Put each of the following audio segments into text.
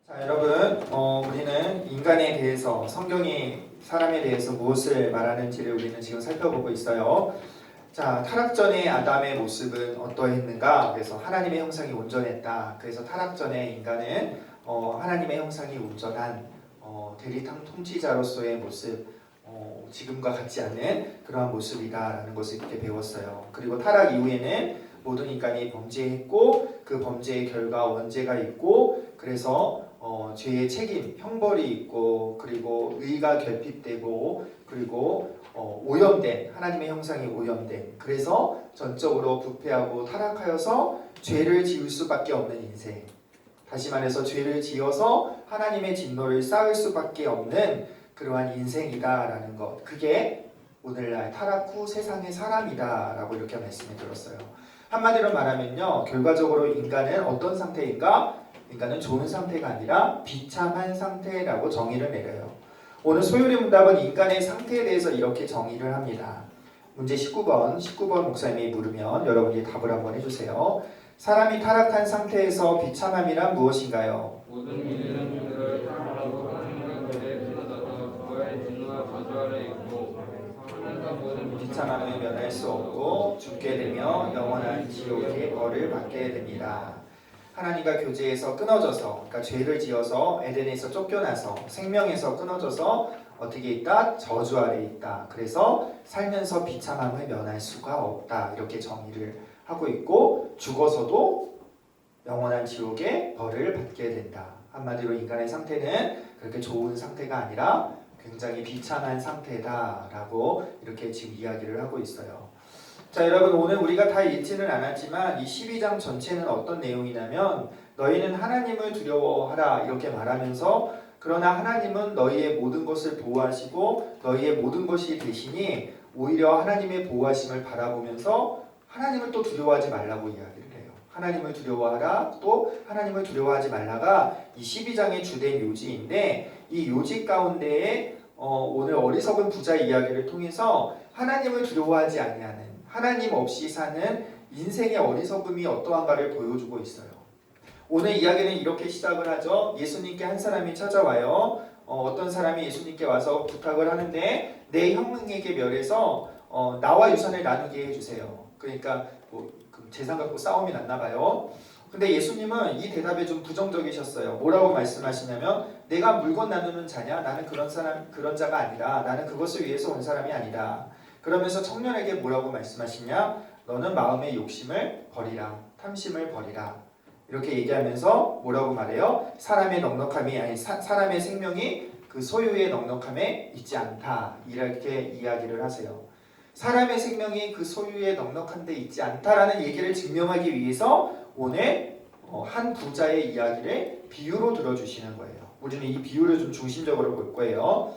자, 여러분, 우리는 인간에 대해서 성경이 사람에 대해서 무엇을 말하는지를 우리는 지금 살펴보고 있어요. 자, 타락 전에 아담의 모습은 어떠했는가? 그래서 하나님의 형상이 온전했다. 그래서 타락 전에 인간은 하나님의 형상이 온전한 대리당 통치자로서의 모습, 지금과 같지 않은 그러한 모습이다라는 것을 이렇게 배웠어요. 그리고 타락 이후에는 모든 인간이 범죄했고 그 범죄의 결과 원죄가 있고 그래서 죄의 책임, 형벌이 있고 그리고 의가 결핍되고 그리고 오염된 하나님의 형상이 오염된 그래서 전적으로 부패하고 타락하여서 죄를 지을 수밖에 없는 인생. 다시 말해서 죄를 지어서 하나님의 진노를 쌓을 수밖에 없는 그러한 인생이다라는 것. 그게 오늘날 타락 후 세상의 사람이다라고 이렇게 말씀을 들었어요. 한마디로 말하면요, 결과적으로 인간은 어떤 상태인가? 인간은 좋은 상태가 아니라 비참한 상태라고 정의를 내려요. 오늘 소요리 문답은 인간의 상태에 대해서 이렇게 정의를 합니다. 문제 19번 목사님이 물으면 여러분이 답을 한번 해주세요. 사람이 타락한 상태에서 비참함이란 무엇인가요? 모든 이는 그를 사랑하고 하나님과 그의 부르셔서 그의 진노와 저주 아래 있고 하늘과 모든 비참함을 면할 수 없고 죽게 되며 영원한 지옥의 벌을 받게 됩니다. 하나님과 교제에서 끊어져서, 그러니까 죄를 지어서 에덴에서 쫓겨나서 생명에서 끊어져서 어떻게 있다? 저주 아래 있다. 그래서 살면서 비참함을 면할 수가 없다. 이렇게 정의를 하고 있고 죽어서도 영원한 지옥의 벌을 받게 된다. 한마디로 인간의 상태는 그렇게 좋은 상태가 아니라 굉장히 비참한 상태다라고 이렇게 지금 이야기를 하고 있어요. 자, 여러분, 오늘 우리가 다 읽지는 않았지만 이 12장 전체는 어떤 내용이냐면 너희는 하나님을 두려워하라 이렇게 말하면서 그러나 하나님은 너희의 모든 것을 보호하시고 너희의 모든 것이 되시니 오히려 하나님의 보호하심을 바라보면서 하나님을 또 두려워하지 말라고 이야기를 해요. 하나님을 두려워하라, 또 하나님을 두려워하지 말라가 이 12장의 주된 요지인데 이 요지 가운데에 오늘 어리석은 부자 이야기를 통해서 하나님을 두려워하지 아니하는 하나님 없이 사는 인생의 어리석음이 어떠한가를 보여주고 있어요. 오늘 이야기는 이렇게 시작을 하죠. 예수님께 한 사람이 찾아와요. 어떤 사람이 예수님께 와서 부탁을 하는데 내 형에게 멸해서 나와 유산을 나누게 해주세요. 그러니까 재산 갖고 싸움이 났나 봐요. 근데 예수님은 이 대답에 좀 부정적이셨어요. 뭐라고 말씀하시냐면 내가 물건 나누는 자냐? 나는 그런 자가 아니라 나는 그것을 위해서 온 사람이 아니다. 그러면서 청년에게 뭐라고 말씀하시냐? 너는 마음의 욕심을 버리라. 탐심을 버리라. 이렇게 얘기하면서 뭐라고 말해요? 사람의 넉넉함이 아니 사람의 생명이 그 소유의 넉넉함에 있지 않다. 이렇게 이야기를 하세요. 사람의 생명이 그 소유의 넉넉한 데 있지 않다라는 얘기를 증명하기 위해서 오늘 한 부자의 이야기를 비유로 들어주시는 거예요. 우리는 이 비유를 좀 중심적으로 볼 거예요.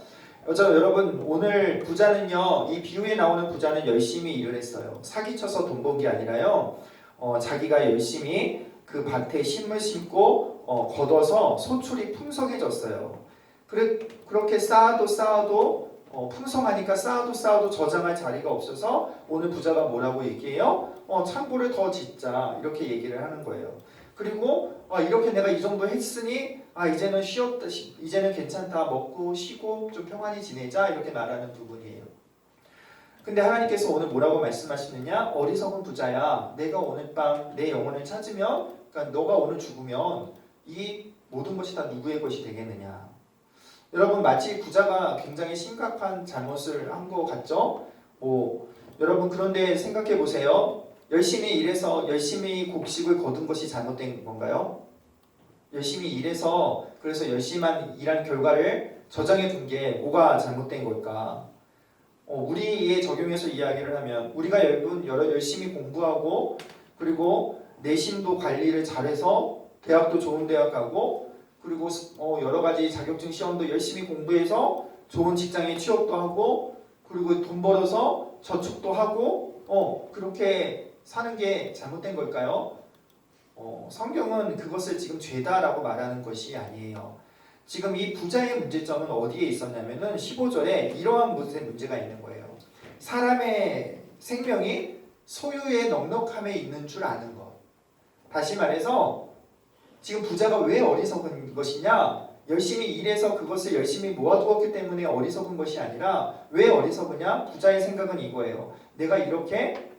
여러분, 오늘 부자는요, 이 비유에 나오는 부자는 열심히 일을 했어요. 사기쳐서 돈 번 게 아니라요, 자기가 열심히 그 밭에 심을 심고 걷어서 소출이 풍성해졌어요. 그렇게 쌓아도 풍성하니까 쌓아도 저장할 자리가 없어서 오늘 부자가 뭐라고 얘기해요? 창고를 더 짓자 이렇게 얘기를 하는 거예요. 그리고 이렇게 내가 이 정도 했으니 이제는 쉬었다, 이제는 괜찮다, 먹고 쉬고 좀 평안히 지내자 이렇게 말하는 부분이에요. 근데 하나님께서 오늘 뭐라고 말씀하시느냐? 어리석은 부자야, 내가 오늘 밤 내 영혼을 찾으면, 그러니까 너가 오늘 죽으면 이 모든 것이 다 누구의 것이 되겠느냐? 여러분, 마치 부자가 굉장히 심각한 잘못을 한 것 같죠? 여러분, 그런데 생각해 보세요. 열심히 일해서 열심히 곡식을 거둔 것이 잘못된 건가요? 열심히 일해서 그래서 열심히 일한 결과를 저장해 둔 게 뭐가 잘못된 걸까? 우리에 적용해서 이야기를 하면 우리가 열심히 공부하고 그리고 내신도 관리를 잘해서 대학도 좋은 대학 가고 그리고 여러 가지 자격증 시험도 열심히 공부해서 좋은 직장에 취업도 하고 그리고 돈 벌어서 저축도 하고 그렇게 사는 게 잘못된 걸까요? 성경은 그것을 지금 죄다라고 말하는 것이 아니에요. 지금 이 부자의 문제점은 어디에 있었냐면은 15절에 이러한 문제가 있는 거예요. 사람의 생명이 소유의 넉넉함에 있는 줄 아는 것. 다시 말해서 지금 부자가 왜 어리석은 것이냐? 열심히 일해서 그것을 열심히 모아두었기 때문에 어리석은 것이 아니라 왜 어리석으냐? 부자의 생각은 이거예요. 내가 이렇게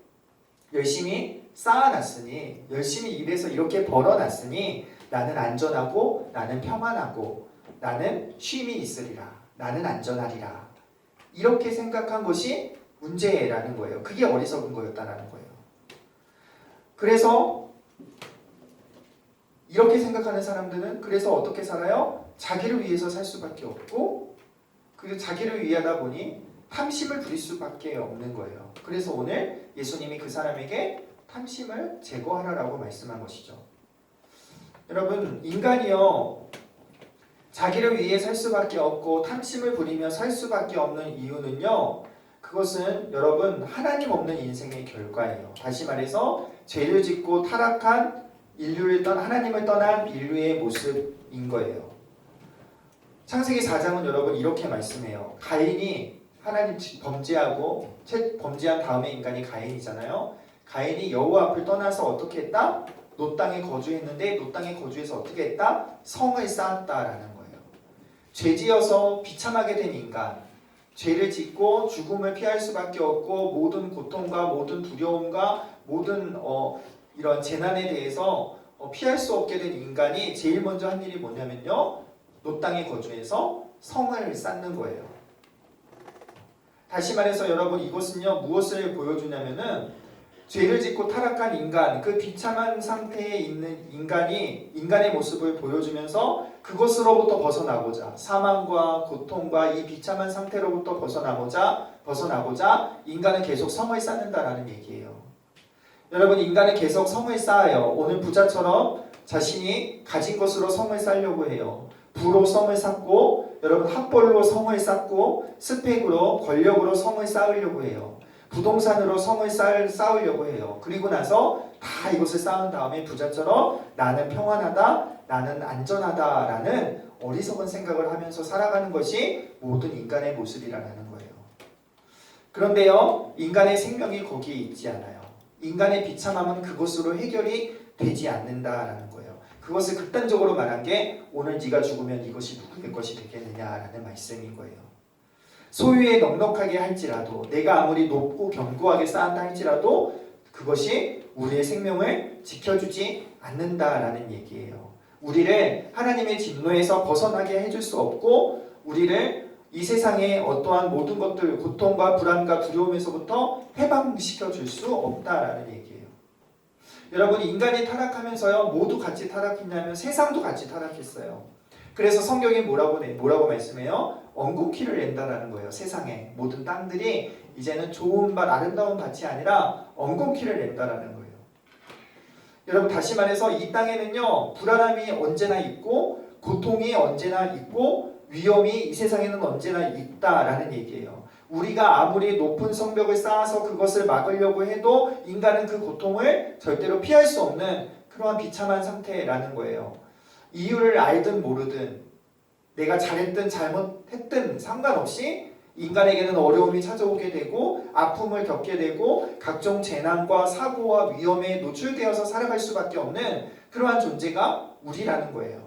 열심히 쌓아놨으니, 열심히 일해서 이렇게 벌어놨으니 나는 안전하고 나는 평안하고 나는 쉼이 있으리라. 나는 안전하리라. 이렇게 생각한 것이 문제라는 거예요. 그게 어리석은 거였다라는 거예요. 그래서 이렇게 생각하는 사람들은 그래서 어떻게 살아요? 자기를 위해서 살 수밖에 없고, 그리고 자기를 위하다 보니 탐심을 부릴 수밖에 없는 거예요. 그래서 오늘 예수님이 그 사람에게 탐심을 제거하라라고 말씀한 것이죠. 여러분, 인간이요, 자기를 위해 살 수밖에 없고 탐심을 부리며 살 수밖에 없는 이유는요, 그것은 여러분 하나님 없는 인생의 결과예요. 다시 말해서 죄를 짓고 타락한 하나님을 떠난 인류의 모습인 거예요. 창세기 4장은 여러분 이렇게 말씀해요. 가인이 하나님 범죄한 다음에 인간이 가인이잖아요. 가인이 여호와 앞을 떠나서 어떻게 했다? 노 땅에 거주했는데 노 땅에 거주해서 어떻게 했다? 성을 쌓았다라는 거예요. 죄지어서 비참하게 된 인간, 죄를 짓고 죽음을 피할 수밖에 없고 모든 고통과 모든 두려움과 모든 이런 재난에 대해서 피할 수 없게 된 인간이 제일 먼저 한 일이 뭐냐면요, 노 땅에 거주해서 성을 쌓는 거예요. 다시 말해서 여러분, 이것은요 무엇을 보여주냐면은 죄를 짓고 타락한 인간, 그 비참한 상태에 있는 인간의 모습을 보여주면서 그것으로부터 벗어나고자, 사망과 고통과 이 비참한 상태로부터 벗어나고자 인간은 계속 성을 쌓는다라는 얘기예요. 여러분, 인간은 계속 성을 쌓아요. 오늘 부자처럼 자신이 가진 것으로 성을 쌓으려고 해요. 부로 성을 쌓고, 여러분 학벌로 성을 쌓고, 스펙으로, 권력으로 성을 쌓으려고 해요. 부동산으로 성을 쌓으려고 해요. 그리고 나서 다 이것을 쌓은 다음에 부자처럼 나는 평안하다, 나는 안전하다라는 어리석은 생각을 하면서 살아가는 것이 모든 인간의 모습이라는 거예요. 그런데요, 인간의 생명이 거기에 있지 않아요. 인간의 비참함은 그것으로 해결이 되지 않는다라는 거예요. 그것을 극단적으로 말한 게 오늘 네가 죽으면 이것이 누구의 것이 되겠느냐라는 말씀인 거예요. 소유에 넉넉하게 할지라도, 내가 아무리 높고 견고하게 쌓았다 할지라도 그것이 우리의 생명을 지켜주지 않는다라는 얘기예요. 우리를 하나님의 진노에서 벗어나게 해줄 수 없고, 우리를 이 세상의 어떠한 모든 것들, 고통과 불안과 두려움에서부터 해방시켜 줄 수 없다라는 얘기예요. 여러분, 인간이 타락하면서요, 모두 같이 타락했냐면 세상도 같이 타락했어요. 그래서 성경이 뭐라고 말씀해요? 엉겅퀴를 낸다라는 거예요. 세상에 모든 땅들이 이제는 좋은 밭, 아름다운 밭이 아니라 엉겅퀴를 낸다라는 거예요. 여러분, 다시 말해서 이 땅에는요, 불안함이 언제나 있고 고통이 언제나 있고 위험이 이 세상에는 언제나 있다라는 얘기예요. 우리가 아무리 높은 성벽을 쌓아서 그것을 막으려고 해도 인간은 그 고통을 절대로 피할 수 없는 그러한 비참한 상태라는 거예요. 이유를 알든 모르든, 내가 잘했든 잘못했든 상관없이 인간에게는 어려움이 찾아오게 되고 아픔을 겪게 되고 각종 재난과 사고와 위험에 노출되어서 살아갈 수밖에 없는 그러한 존재가 우리라는 거예요.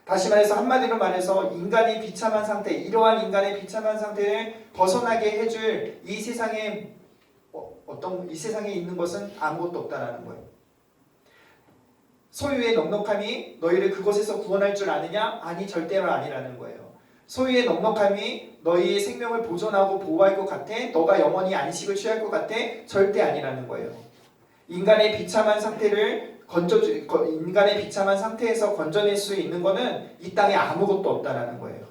다시 말해서, 한마디로 말해서 인간이 비참한 상태, 이러한 인간의 비참한 상태를 벗어나게 해줄 이 세상에 이 세상에 있는 것은 아무것도 없다라는 거예요. 소유의 넉넉함이 너희를 그곳에서 구원할 줄 아느냐? 아니, 절대로 아니라는 거예요. 소유의 넉넉함이 너희의 생명을 보존하고 보호할 것 같아? 너가 영원히 안식을 취할 것 같아? 절대 아니라는 거예요. 인간의 비참한 상태에서 건져낼 수 있는 것은 이 땅에 아무것도 없다라는 거예요.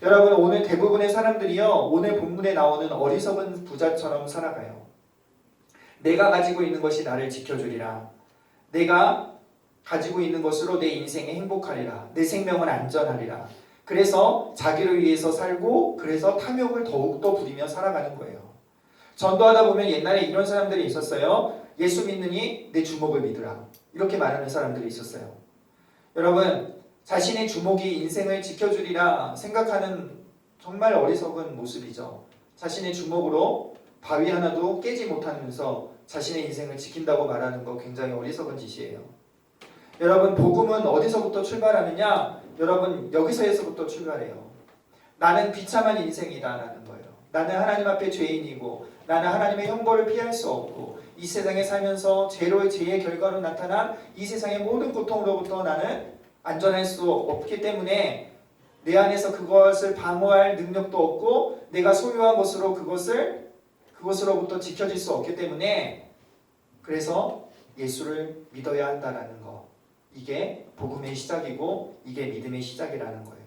여러분, 오늘 대부분의 사람들이요, 오늘 본문에 나오는 어리석은 부자처럼 살아가요. 내가 가지고 있는 것이 나를 지켜주리라. 내가 가지고 있는 것으로 내 인생에 행복하리라. 내 생명은 안전하리라. 그래서 자기를 위해서 살고, 그래서 탐욕을 더욱더 부리며 살아가는 거예요. 전도하다 보면 옛날에 이런 사람들이 있었어요. 예수 믿느니 내 주먹을 믿으라. 이렇게 말하는 사람들이 있었어요. 여러분, 자신의 주먹이 인생을 지켜주리라 생각하는 정말 어리석은 모습이죠. 자신의 주먹으로 바위 하나도 깨지 못하면서 자신의 인생을 지킨다고 말하는 거 굉장히 어리석은 짓이에요. 여러분 복음은 어디서부터 출발하느냐? 여러분 여기서부터 출발해요. 나는 비참한 인생이다라는 거예요. 나는 하나님 앞에 죄인이고 나는 하나님의 형벌을 피할 수 없고 이 세상에 살면서 죄의 결과로 나타난 이 세상의 모든 고통으로부터 나는 안전할 수 없기 때문에 내 안에서 그것을 방어할 능력도 없고 내가 소유한 것으로 그것으로부터 지켜질 수 없기 때문에 그래서 예수를 믿어야 한다라는 거. 이게 복음의 시작이고 이게 믿음의 시작이라는 거예요.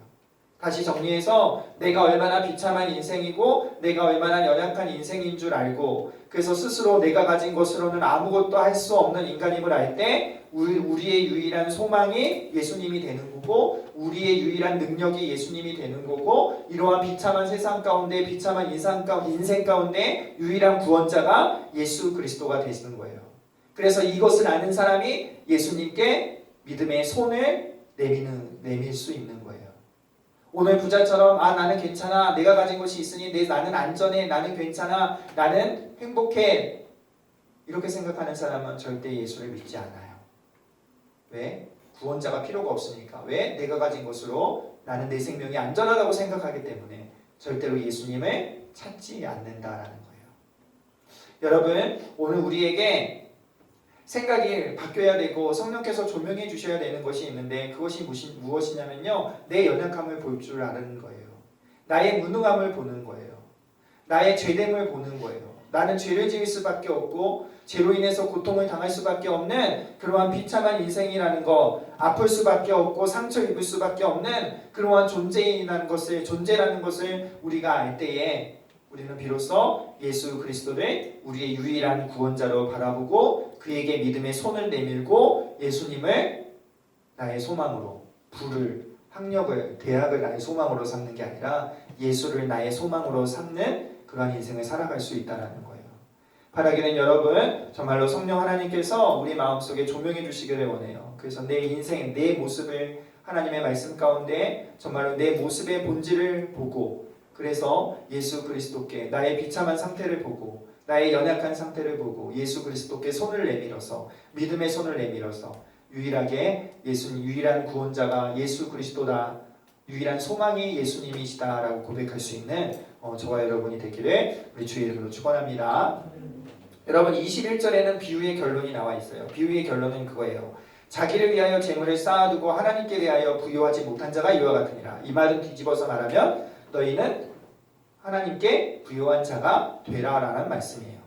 다시 정리해서 내가 얼마나 비참한 인생이고 내가 얼마나 연약한 인생인 줄 알고 그래서 스스로 내가 가진 것으로는 아무것도 할 수 없는 인간임을 알 때 우리의 유일한 소망이 예수님이 되는 거고 우리의 유일한 능력이 예수님이 되는 거고 이러한 비참한 세상 가운데 비참한 인생 가운데 유일한 구원자가 예수 그리스도가 되시는 거예요. 그래서 이것을 아는 사람이 예수님께 믿음의 손을 내밀 수 있는 거예요. 오늘 부자처럼 나는 괜찮아, 내가 가진 것이 있으니 나는 안전해, 나는 괜찮아, 나는 행복해 이렇게 생각하는 사람은 절대 예수를 믿지 않아요. 왜? 구원자가 필요가 없으니까. 왜? 내가 가진 것으로 나는 내 생명이 안전하다고 생각하기 때문에 절대로 예수님을 찾지 않는다라는 거예요. 여러분 오늘 우리에게 생각이 바뀌어야 되고 성령께서 조명해 주셔야 되는 것이 있는데 그것이 무엇이냐면요. 내 연약함을 볼 줄 아는 거예요. 나의 무능함을 보는 거예요. 나의 죄됨을 보는 거예요. 나는 죄를 지을 수밖에 없고 죄로 인해서 고통을 당할 수밖에 없는 그러한 비참한 인생이라는 것, 아플 수밖에 없고 상처 입을 수밖에 없는 그러한 존재라는 것을 우리가 알 때에 우리는 비로소 예수 그리스도를 우리의 유일한 구원자로 바라보고 그에게 믿음의 손을 내밀고 예수님을 나의 소망으로 학력을, 대학을 나의 소망으로 삼는 게 아니라 예수를 나의 소망으로 삼는 그런 인생을 살아갈 수 있다는 거예요. 바라기는 여러분 정말로 성령 하나님께서 우리 마음속에 조명해 주시기를 원해요. 그래서 내 인생, 내 모습을 하나님의 말씀 가운데 정말로 내 모습의 본질을 보고 그래서 예수 그리스도께 나의 비참한 상태를 보고 나의 연약한 상태를 보고 예수 그리스도께 손을 내밀어서 믿음의 손을 내밀어서 유일하게 유일한 구원자가 예수 그리스도다. 유일한 소망이 예수님이시다라고 고백할 수 있는 저와 여러분이 되기를 우리 주의 이름으로 축원합니다. 여러분 21절에는 비유의 결론이 나와 있어요. 비유의 결론은 그거예요. 자기를 위하여 재물을 쌓아두고 하나님께 대하여 부요하지 못한 자가 이와 같으니라. 이 말은 뒤집어서 말하면 너희는 하나님께 부요한 자가 되라라는 말씀이에요.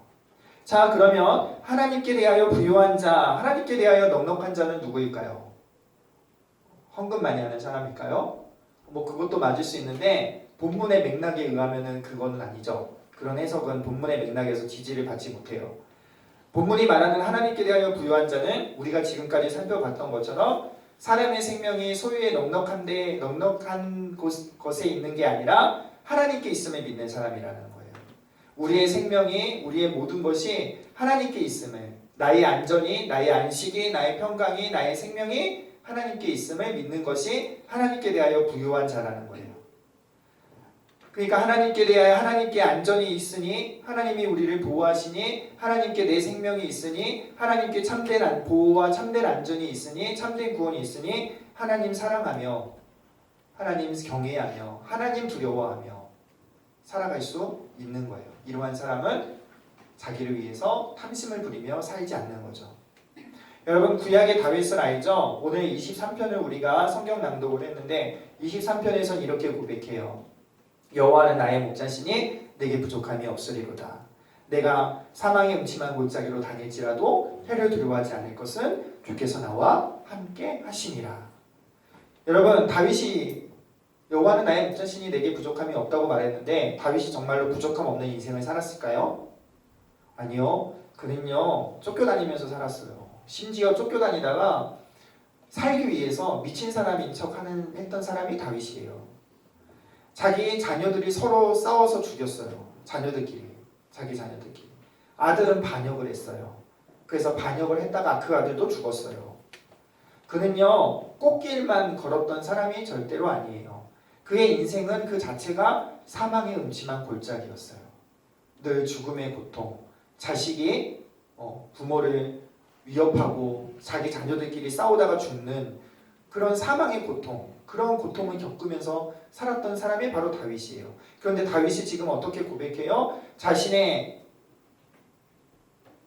자, 그러면 하나님께 대하여 부요한 자, 하나님께 대하여 넉넉한 자는 누구일까요? 헌금 많이 하는 사람일까요? 그것도 맞을 수 있는데 본문의 맥락에 의하면은 그거는 아니죠. 그런 해석은 본문의 맥락에서 지지를 받지 못해요. 본문이 말하는 하나님께 대하여 부요한 자는 우리가 지금까지 살펴봤던 것처럼 사람의 생명이 소유에 넉넉한 것에 있는 게 아니라 하나님께 있음을 믿는 사람이라는 거예요. 우리의 생명이, 우리의 모든 것이 하나님께 있음을, 나의 안전이, 나의 안식이, 나의 평강이, 나의 생명이 하나님께 있음을 믿는 것이 하나님께 대하여 부요한 자라는 거예요. 그러니까 하나님께 대하여 하나님께 안전이 있으니 하나님이 우리를 보호하시니 하나님께 내 생명이 있으니 하나님께 참된 보호와 참된 안전이 있으니 참된 구원이 있으니 하나님 사랑하며 하나님 경외하며 하나님 두려워하며 살아갈 수 있는 거예요. 이러한 사람은 자기를 위해서 탐심을 부리며 살지 않는 거죠. 여러분 구약의 다윗을 알죠? 오늘 23편을 우리가 성경 낭독을 했는데 23편에서는 이렇게 고백해요. 여호와는 나의 목자시니 내게 부족함이 없으리로다. 내가 사망의 음침한 골짜기로 다닐지라도 해를 두려워하지 않을 것은 주께서 나와 함께 하시니라. 여러분 다윗이 여호와는 나의 목자시니 내게 부족함이 없다고 말했는데 다윗이 정말로 부족함 없는 인생을 살았을까요? 아니요. 그는요 쫓겨다니면서 살았어요. 심지어 쫓겨다니다가 살기 위해서 미친 사람인 척 했던 사람이 다윗이에요. 자기 자녀들이 서로 싸워서 죽였어요. 자기 자녀들끼리. 아들은 반역을 했어요. 그래서 반역을 했다가 그 아들도 죽었어요. 그는요 꽃길만 걸었던 사람이 절대로 아니에요. 그의 인생은 그 자체가 사망의 음침한 골짜기였어요. 늘 죽음의 고통, 자식이 부모를 위협하고 자기 자녀들끼리 싸우다가 죽는 그런 사망의 고통, 그런 고통을 겪으면서 살았던 사람이 바로 다윗이에요. 그런데 다윗이 지금 어떻게 고백해요? 자신의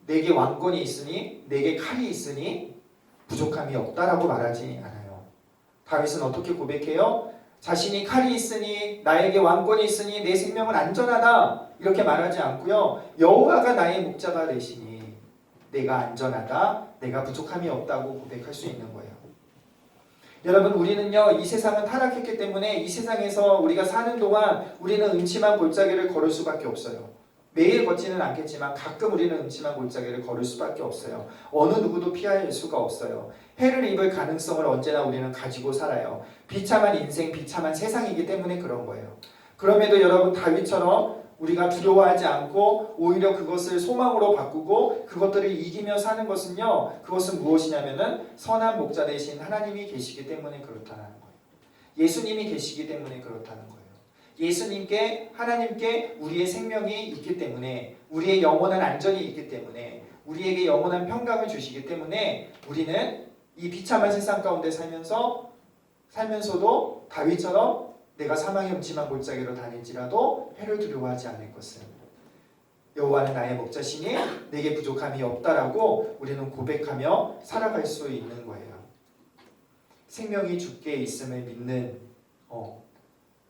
내게 왕권이 있으니 내게 칼이 있으니 부족함이 없다라고 말하지 않아요. 다윗은 어떻게 고백해요? 자신이 칼이 있으니 나에게 왕권이 있으니 내 생명은 안전하다 이렇게 말하지 않고요. 여호와가 나의 목자가 되시니 내가 안전하다, 내가 부족함이 없다고 고백할 수 있는 거예요. 여러분, 우리는요 이 세상은 타락했기 때문에 이 세상에서 우리가 사는 동안 우리는 음침한 골짜기를 걸을 수밖에 없어요. 매일 걷지는 않겠지만 가끔 우리는 음침한 골짜기를 걸을 수밖에 없어요. 어느 누구도 피할 수가 없어요. 해를 입을 가능성을 언제나 우리는 가지고 살아요. 비참한 인생, 비참한 세상이기 때문에 그런 거예요. 그럼에도 여러분, 다윗처럼 우리가 두려워하지 않고 오히려 그것을 소망으로 바꾸고 그것들을 이기며 사는 것은요, 그것은 무엇이냐면은 선한 목자 되신 하나님이 계시기 때문에 그렇다는 거예요. 예수님이 계시기 때문에 그렇다는 거예요. 예수님께, 하나님께 우리의 생명이 있기 때문에, 우리의 영원한 안전이 있기 때문에, 우리에게 영원한 평강을 주시기 때문에 우리는 이 비참한 세상 가운데 살면서도 다윗처럼 내가 사망의 음침한 골짜기로 다닐지라도 해를 두려워하지 않을 것은 여호와는 나의 목자시니 내게 부족함이 없다라고 우리는 고백하며 살아갈 수 있는 거예요. 생명이 주께 있음을 믿는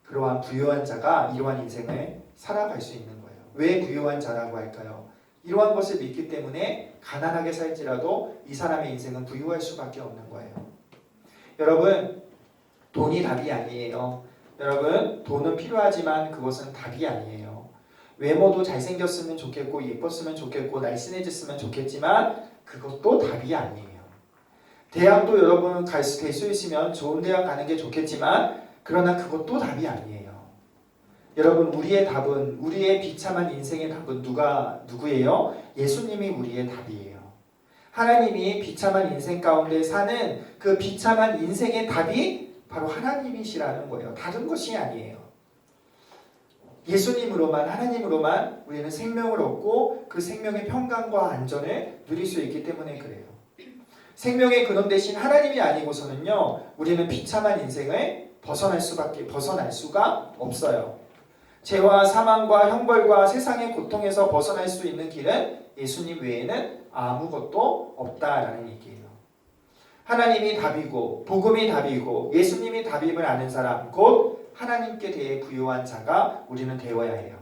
그러한 부유한 자가 이러한 인생을 살아갈 수 있는 거예요. 왜 부유한 자라고 할까요? 이러한 것을 믿기 때문에 가난하게 살지라도 이 사람의 인생은 부유할 수밖에 없는 거예요. 여러분, 돈이 답이 아니에요. 여러분, 돈은 필요하지만 그것은 답이 아니에요. 외모도 잘생겼으면 좋겠고 예뻤으면 좋겠고 날씬해졌으면 좋겠지만 그것도 답이 아니에요. 대학도 여러분 될 수 있으면 좋은 대학 가는 게 좋겠지만 그러나 그것도 답이 아니에요. 여러분, 우리의 답은, 우리의 비참한 인생의 답은 누구예요? 예수님이 우리의 답이에요. 하나님이 비참한 인생 가운데 사는 그 비참한 인생의 답이 바로 하나님이시라는 거예요. 다른 것이 아니에요. 예수님으로만, 하나님으로만 우리는 생명을 얻고 그 생명의 평강과 안전을 누릴 수 있기 때문에 그래요. 생명의 근원 되신 하나님이 아니고서는요, 우리는 비참한 인생을 벗어날 수가 없어요. 죄와 사망과 형벌과 세상의 고통에서 벗어날 수 있는 길은 예수님 외에는 아무것도 없다라는 얘기예요. 하나님이 답이고 복음이 답이고 예수님이 답임을 아는 사람, 곧 하나님께 대해 부유한 자가 우리는 되어야 해요.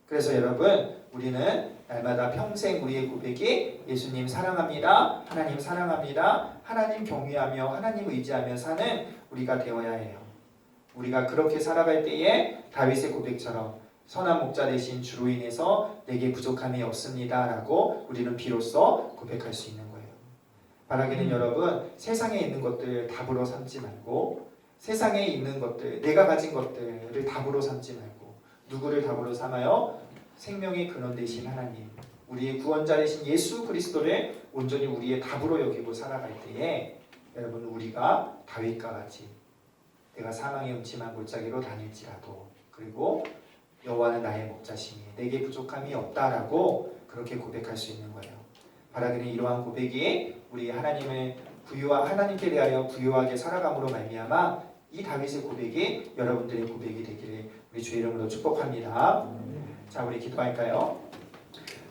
그래서 여러분, 우리는 날마다 평생 우리의 고백이 예수님 사랑합니다, 하나님 사랑합니다, 하나님 경외하며 하나님 의지하며 사는 우리가 되어야 해요. 우리가 그렇게 살아갈 때에 다윗의 고백처럼 선한 목자 되신 주로 인해서 내게 부족함이 없습니다 라고 우리는 비로소 고백할 수 있는 거예요. 바라기는 여러분, 세상에 있는 것들 답으로 삼지 말고, 세상에 있는 것들, 내가 가진 것들을 답으로 삼지 말고 누구를 답으로 삼아요? 생명의 근원 되신 하나님, 우리의 구원자 되신 예수 그리스도를 온전히 우리의 답으로 여기고 살아갈 때에 여러분, 우리가 다윗과 같이 내가 사망의 음침한 골짜기로 다닐지라도, 그리고 여호와는 나의 목자시니 내게 부족함이 없다라고 그렇게 고백할 수 있는 거예요. 바라기는 이러한 고백이 우리 하나님께 대하여 부유하게 살아감으로 말미암아 이 다윗의 고백이 여러분들의 고백이 되기를 우리 주의 이름으로 축복합니다. 자, 우리 기도할까요?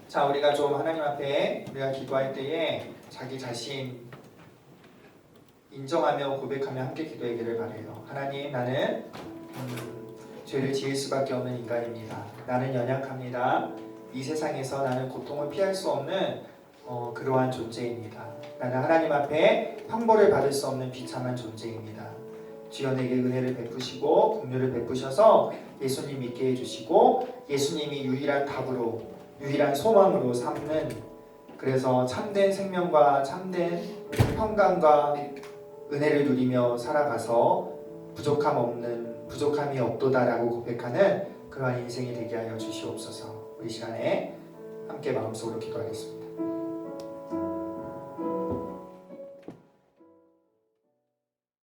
자, 우리가 좀 하나님 앞에 우리가 기도할 때에 자기 자신 인정하며 고백하며 함께 기도하기를 바라요. 하나님, 나는 죄를 지을 수밖에 없는 인간입니다. 나는 연약합니다. 이 세상에서 나는 고통을 피할 수 없는 그러한 존재입니다. 나는 하나님 앞에 형벌을 받을 수 없는 비참한 존재입니다. 주여, 내게 은혜를 베푸시고 긍휼을 베푸셔서 예수님 믿게 해주시고 예수님이 유일한 답으로, 유일한 소망으로 삼는, 그래서 참된 생명과 참된 평강과 은혜를 누리며 살아가서 부족함이 없도다라고 고백하는 그러한 인생이 되게 하여 주시옵소서. 우리 시간에 함께 마음속으로 기도하겠습니다.